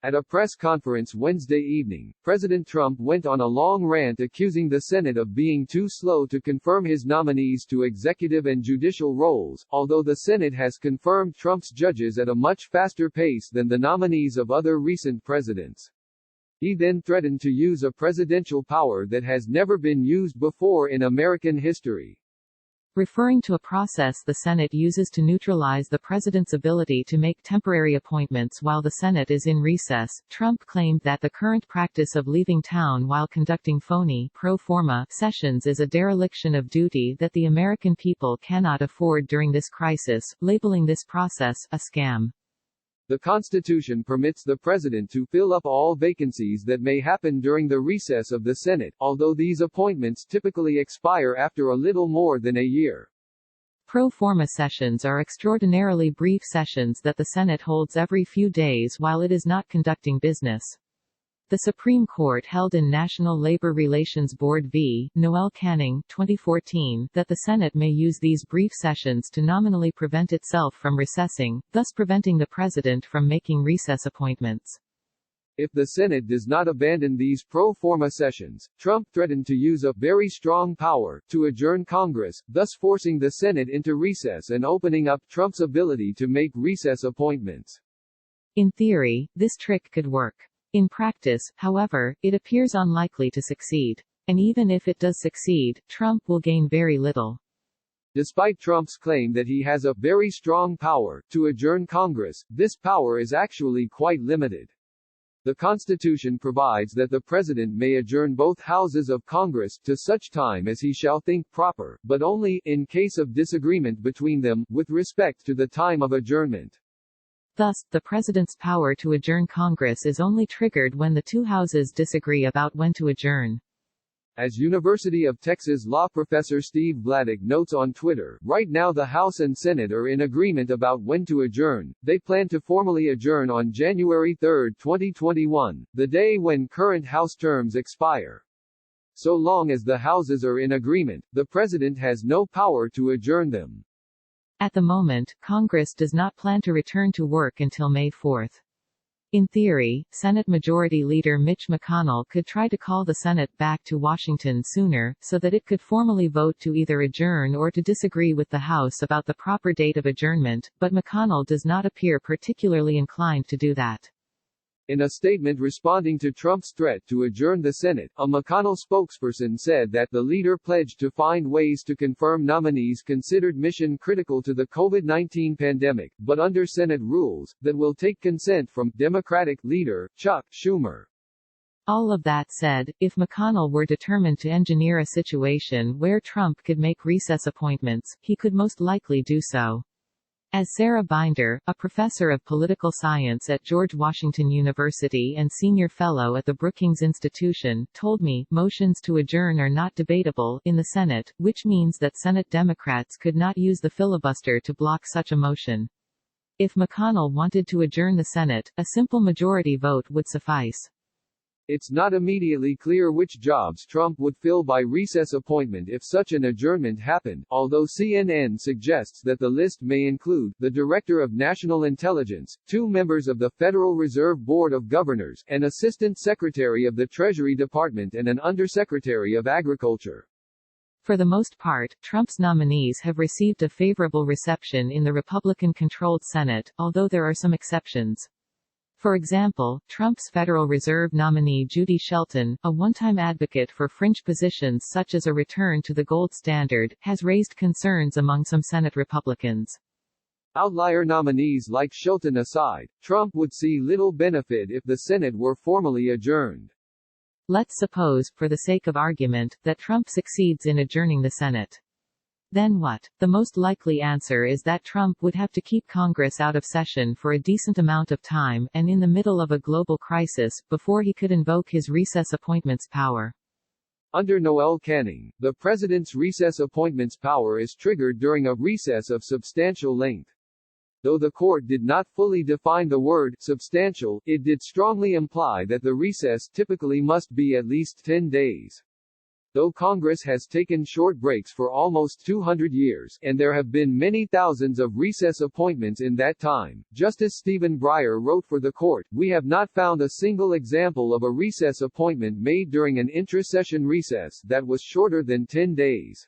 At a press conference Wednesday evening, President Trump went on a long rant accusing the Senate of being too slow to confirm his nominees to executive and judicial roles, although the Senate has confirmed Trump's judges at a much faster pace than the nominees of other recent presidents. He then threatened to use a presidential power that has never been used before in American history. Referring to a process the Senate uses to neutralize the president's ability to make temporary appointments while the Senate is in recess, Trump claimed that the current practice of leaving town while conducting phony pro forma sessions is a dereliction of duty that the American people cannot afford during this crisis, labeling this process a scam. The Constitution permits the President to fill up all vacancies that may happen during the recess of the Senate, although these appointments typically expire after a little more than a year. Pro forma sessions are extraordinarily brief sessions that the Senate holds every few days while it is not conducting business. The Supreme Court held in National Labor Relations Board v. Noel Canning, 2014, that the Senate may use these brief sessions to nominally prevent itself from recessing, thus preventing the President from making recess appointments. If the Senate does not abandon these pro forma sessions, Trump threatened to use a very strong power to adjourn Congress, thus forcing the Senate into recess and opening up Trump's ability to make recess appointments. In theory, this trick could work. In practice, however, it appears unlikely to succeed. And even if it does succeed, Trump will gain very little. Despite Trump's claim that he has a very strong power to adjourn Congress, this power is actually quite limited. The Constitution provides that the President may adjourn both houses of Congress to such time as he shall think proper, but only in case of disagreement between them, with respect to the time of adjournment. Thus, the President's power to adjourn Congress is only triggered when the two houses disagree about when to adjourn. As University of Texas law professor Steve Vladeck notes on Twitter, right now the House and Senate are in agreement about when to adjourn. They plan to formally adjourn on January 3, 2021, the day when current House terms expire. So long as the houses are in agreement, the President has no power to adjourn them. At the moment, Congress does not plan to return to work until May 4. In theory, Senate Majority Leader Mitch McConnell could try to call the Senate back to Washington sooner, so that it could formally vote to either adjourn or to disagree with the House about the proper date of adjournment, but McConnell does not appear particularly inclined to do that. In a statement responding to Trump's threat to adjourn the Senate, a McConnell spokesperson said that the leader pledged to find ways to confirm nominees considered mission critical to the COVID-19 pandemic, but under Senate rules, that will take consent from Democratic leader Chuck Schumer. All of that said, if McConnell were determined to engineer a situation where Trump could make recess appointments, he could most likely do so. As Sarah Binder, a professor of political science at George Washington University and senior fellow at the Brookings Institution, told me, motions to adjourn are not debatable in the Senate, which means that Senate Democrats could not use the filibuster to block such a motion. If McConnell wanted to adjourn the Senate, a simple majority vote would suffice. It's not immediately clear which jobs Trump would fill by recess appointment if such an adjournment happened, although CNN suggests that the list may include the Director of National Intelligence, 2 members of the Federal Reserve Board of Governors, an Assistant Secretary of the Treasury Department and an Undersecretary of Agriculture. For the most part, Trump's nominees have received a favorable reception in the Republican-controlled Senate, although there are some exceptions. For example, Trump's Federal Reserve nominee Judy Shelton, a one-time advocate for fringe positions such as a return to the gold standard, has raised concerns among some Senate Republicans. Outlier nominees like Shelton aside, Trump would see little benefit if the Senate were formally adjourned. Let's suppose, for the sake of argument, that Trump succeeds in adjourning the Senate. Then what? The most likely answer is that Trump would have to keep Congress out of session for a decent amount of time, and in the middle of a global crisis, before he could invoke his recess appointments power. Under Noel Canning, the President's recess appointments power is triggered during a recess of substantial length. Though the court did not fully define the word substantial, it did strongly imply that the recess typically must be at least 10 days. Though Congress has taken short breaks for almost 200 years, and there have been many thousands of recess appointments in that time, Justice Stephen Breyer wrote for the court, "We have not found a single example of a recess appointment made during an intra-session recess that was shorter than 10 days.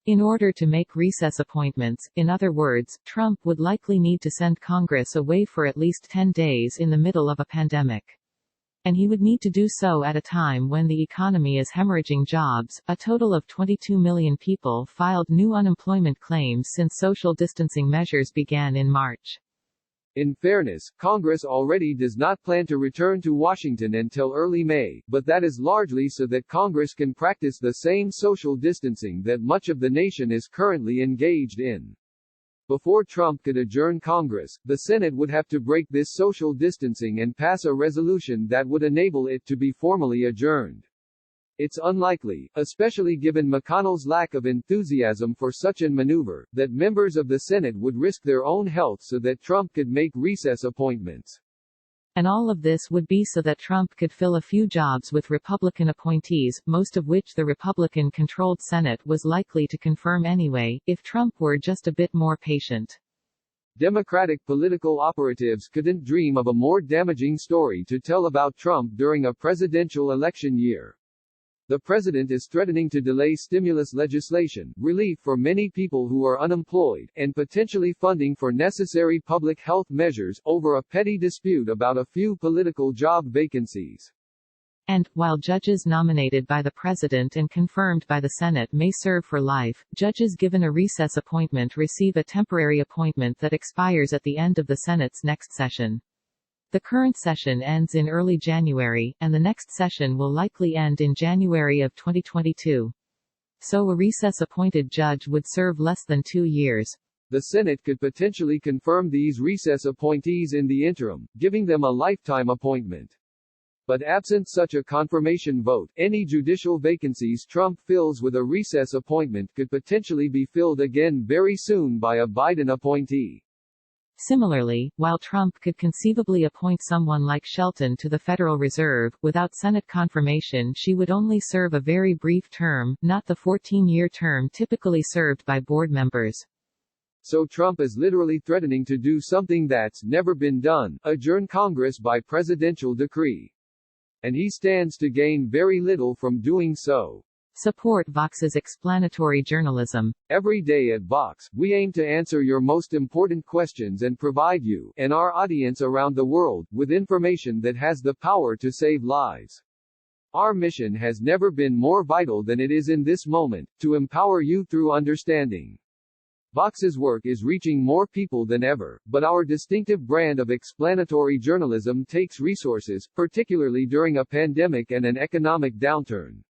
In order to make recess appointments, in other words, Trump would likely need to send Congress away for at least 10 days in the middle of a pandemic. And he would need to do so at a time when the economy is hemorrhaging jobs. A total of 22 million people filed new unemployment claims since social distancing measures began in March. In fairness, Congress already does not plan to return to Washington until early May, but that is largely so that Congress can practice the same social distancing that much of the nation is currently engaged in. Before Trump could adjourn Congress, the Senate would have to break this social distancing and pass a resolution that would enable it to be formally adjourned. It's unlikely, especially given McConnell's lack of enthusiasm for such an maneuver, that members of the Senate would risk their own health so that Trump could make recess appointments. And all of this would be so that Trump could fill a few jobs with Republican appointees, most of which the Republican-controlled Senate was likely to confirm anyway, if Trump were just a bit more patient. Democratic political operatives couldn't dream of a more damaging story to tell about Trump during a presidential election year. The president is threatening to delay stimulus legislation, relief for many people who are unemployed, and potentially funding for necessary public health measures, over a petty dispute about a few political job vacancies. And, while judges nominated by the president and confirmed by the Senate may serve for life, judges given a recess appointment receive a temporary appointment that expires at the end of the Senate's next session. The current session ends in early January, and the next session will likely end in January of 2022. So a recess-appointed judge would serve less than 2 years. The Senate could potentially confirm these recess appointees in the interim, giving them a lifetime appointment. But absent such a confirmation vote, any judicial vacancies Trump fills with a recess appointment could potentially be filled again very soon by a Biden appointee. Similarly, while Trump could conceivably appoint someone like Shelton to the Federal Reserve, without Senate confirmation she would only serve a very brief term, not the 14-year term typically served by board members. So Trump is literally threatening to do something that's never been done, adjourn Congress by presidential decree. And he stands to gain very little from doing so. Support Vox's explanatory journalism. Every day at Vox, we aim to answer your most important questions and provide you, and our audience around the world, with information that has the power to save lives. Our mission has never been more vital than it is in this moment, to empower you through understanding. Vox's work is reaching more people than ever, but our distinctive brand of explanatory journalism takes resources, particularly during a pandemic and an economic downturn.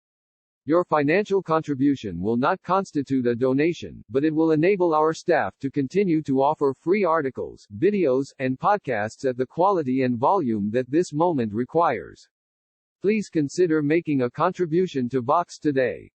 Your financial contribution will not constitute a donation, but it will enable our staff to continue to offer free articles, videos, and podcasts at the quality and volume that this moment requires. Please consider making a contribution to Vox today.